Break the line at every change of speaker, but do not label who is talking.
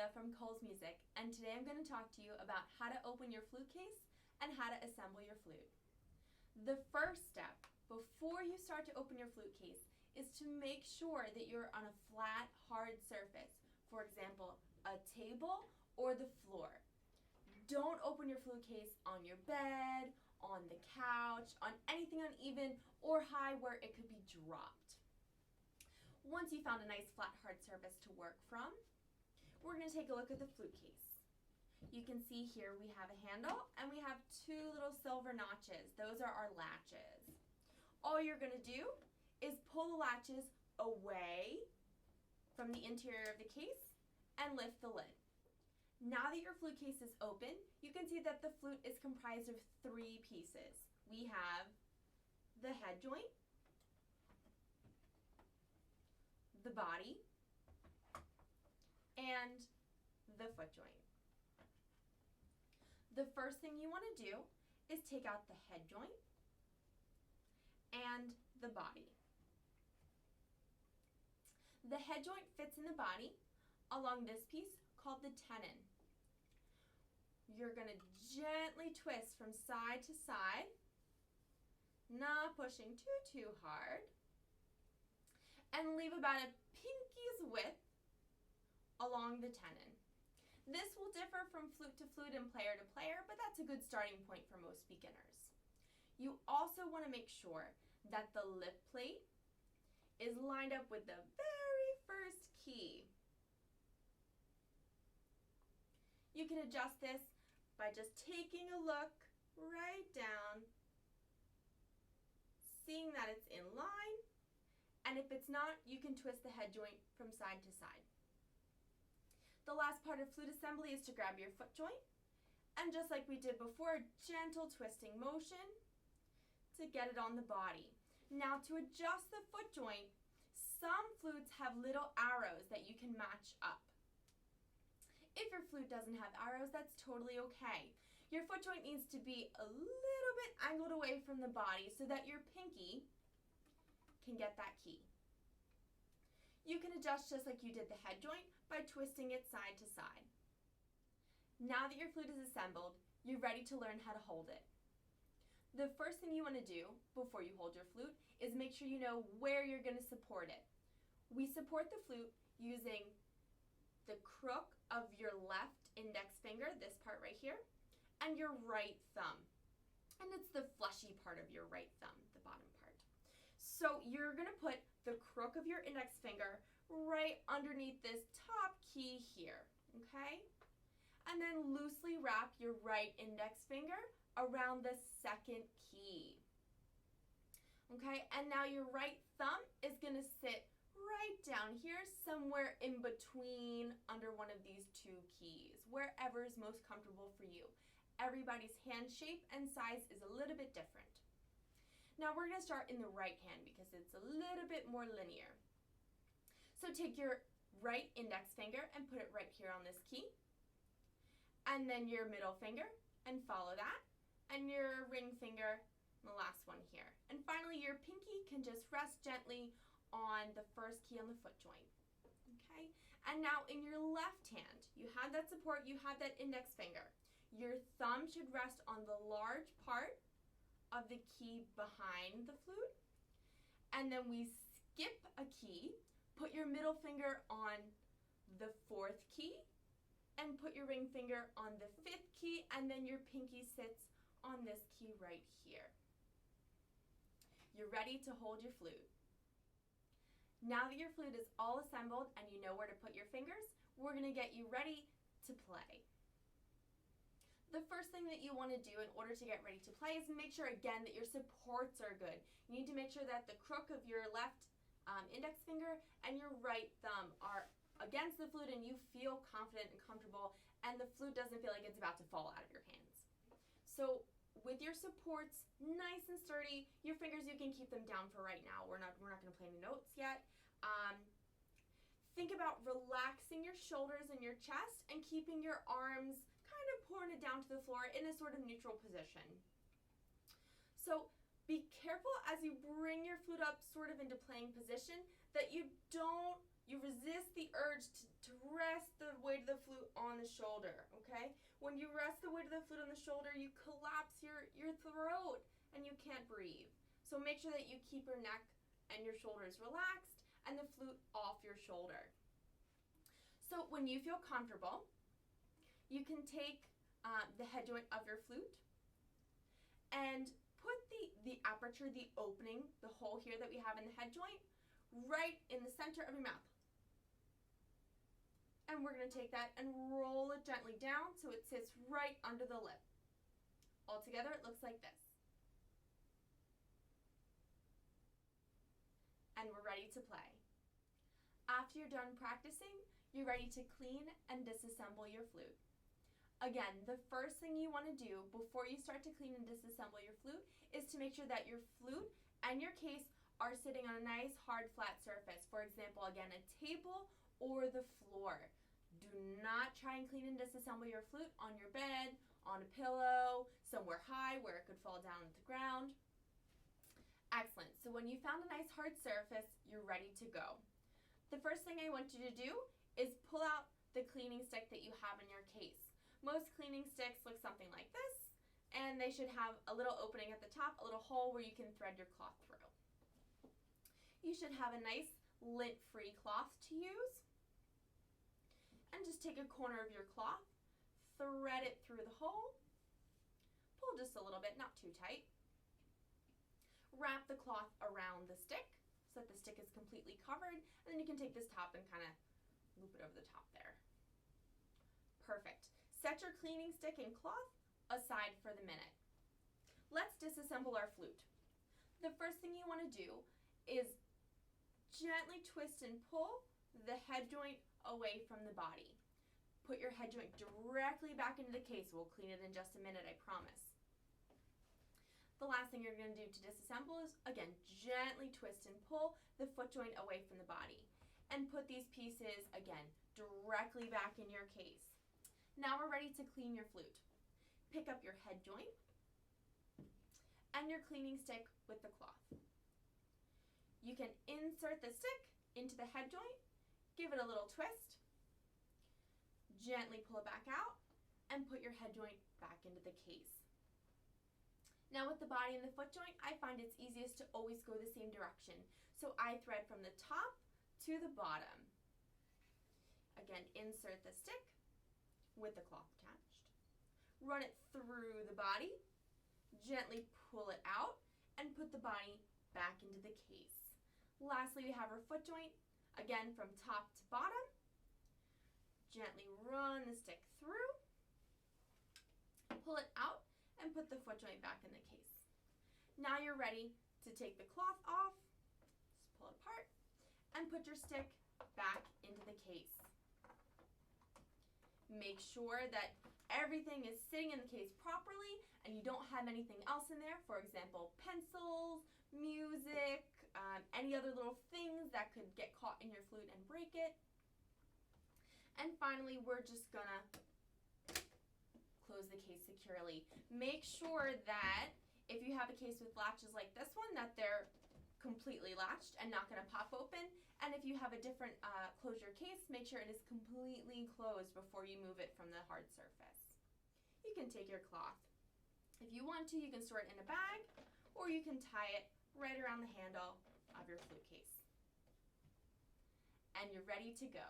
Leah from Cole's Music, and today I'm going to talk to you about how to open your flute case and how to assemble your flute. The first step before you start to open your flute case is to make sure that you're on a flat, hard surface. For example, a table or the floor. Don't open your flute case on your bed, on the couch, on anything uneven or high where it could be dropped. Once you found a nice flat, hard surface to work from, we're going to take a look at the flute case. You can see here we have a handle and we have two little silver notches. Those are our latches. All you're going to do is pull the latches away from the interior of the case and lift the lid. Now that your flute case is open, you can see that the flute is comprised of three pieces. We have the head joint, the body, and the foot joint. The first thing you want to do is take out the head joint and the body. The head joint fits in the body along this piece called the tenon. You're going to gently twist from side to side, not pushing too hard, and leave about a pinky's width along the tenon. This will differ from flute to flute and player to player, but that's a good starting point for most beginners. You also want to make sure that the lip plate is lined up with the very first key. You can adjust this by just taking a look right down, seeing that it's in line, and if it's not, you can twist the head joint from side to side. The last part of flute assembly is to grab your foot joint, and just like we did before, gentle twisting motion to get it on the body. Now to adjust the foot joint, some flutes have little arrows that you can match up. If your flute doesn't have arrows, that's totally okay. Your foot joint needs to be a little bit angled away from the body so that your pinky can get that key. You can adjust just like you did the head joint by twisting it side to side. Now that your flute is assembled, you're ready to learn how to hold it. The first thing you want to do before you hold your flute is make sure you know where you're going to support it. We support the flute using the crook of your left index finger, this part right here, and your right thumb. And it's the fleshy part of your right thumb, the bottom part. So you're going to put the crook of your index finger right underneath this top key here, okay? And then loosely wrap your right index finger around the second key. Okay, and now your right thumb is going to sit right down here, somewhere in between under one of these two keys, wherever is most comfortable for you. Everybody's hand shape and size is a little bit different. Now we're going to start in the right hand because it's a little bit more linear. So take your right index finger and put it right here on this key, and then your middle finger and follow that, and your ring finger, and the last one here. And finally your pinky can just rest gently on the first key on the foot joint. Okay? And now in your left hand, you have that support, you have that index finger. Your thumb should rest on the large part of the key behind the flute. And then we skip a key, put your middle finger on the fourth key, and put your ring finger on the fifth key, and then your pinky sits on this key right here. You're ready to hold your flute. Now that your flute is all assembled and you know where to put your fingers, we're going to get you ready to play. The first thing that you want to do in order to get ready to play is make sure again that your supports are good. You need to make sure that the crook of your left index finger and your right thumb are against the flute and you feel confident and comfortable and the flute doesn't feel like it's about to fall out of your hands. So with your supports nice and sturdy, your fingers, you can keep them down for right now. We're not going to play any notes yet. Think about relaxing your shoulders and your chest and keeping your arms kind of pointed down to the floor in a sort of neutral position. So be careful as you bring your flute up sort of into playing position that you don't You resist the urge to rest the weight of the flute on the shoulder, okay? When you rest the weight of the flute on the shoulder, you collapse your throat and you can't breathe. So make sure that you keep your neck and your shoulders relaxed and the flute off your shoulder. So when you feel comfortable, you can take the head joint of your flute and put the aperture, the opening, the hole here that we have in the head joint, right in the center of your mouth. And we're going to take that and roll it gently down so it sits right under the lip. Altogether, it looks like this. And we're ready to play. After you're done practicing, you're ready to clean and disassemble your flute. Again, the first thing you want to do before you start to clean and disassemble your flute is to make sure that your flute and your case are sitting on a nice hard flat surface. For example, again, a table or the floor. Do not try and clean and disassemble your flute on your bed, on a pillow, somewhere high where it could fall down to the ground. Excellent. So when you found a nice hard surface, you're ready to go. The first thing I want you to do is pull out the cleaning stick that you have in your case. Most cleaning sticks look something like this, and they should have a little opening at the top, a little hole where you can thread your cloth through. You should have a nice lint-free cloth to use. And just take a corner of your cloth, thread it through the hole, pull just a little bit, not too tight. Wrap the cloth around the stick so that the stick is completely covered, and then you can take this top and kind of loop it over the top there. Perfect. Set your cleaning stick and cloth aside for the minute. Let's disassemble our flute. The first thing you want to do is gently twist and pull the head joint away from the body. Put your head joint directly back into the case. We'll clean it in just a minute, I promise. The last thing you're going to do to disassemble is, again, gently twist and pull the foot joint away from the body. And put these pieces, again, directly back in your case. Now we're ready to clean your flute. Pick up your head joint and your cleaning stick with the cloth. You can insert the stick into the head joint, give it a little twist, gently pull it back out, and put your head joint back into the case. Now with the body and the foot joint, I find it's easiest to always go the same direction. So I thread from the top to the bottom. Again, insert the stick with the cloth attached. Run it through the body, gently pull it out, and put the body back into the case. Lastly, we have our foot joint. Again, from top to bottom, gently run the stick through, pull it out, and put the foot joint back in the case. Now you're ready to take the cloth off, just pull it apart, and put your stick back into the case. Make sure that everything is sitting in the case properly and you don't have anything else in there, for example, pencils, music, any other little things that could get caught in your flute and break it. And finally, we're just gonna close the case securely. Make sure that if you have a case with latches like this one, that they're completely latched and not gonna pop open. And if you have a different closure case, make sure it is completely closed before you move it from the hard surface. You can take your cloth. If you want to, you can store it in a bag, or you can tie it right around the handle of your flute case. And you're ready to go.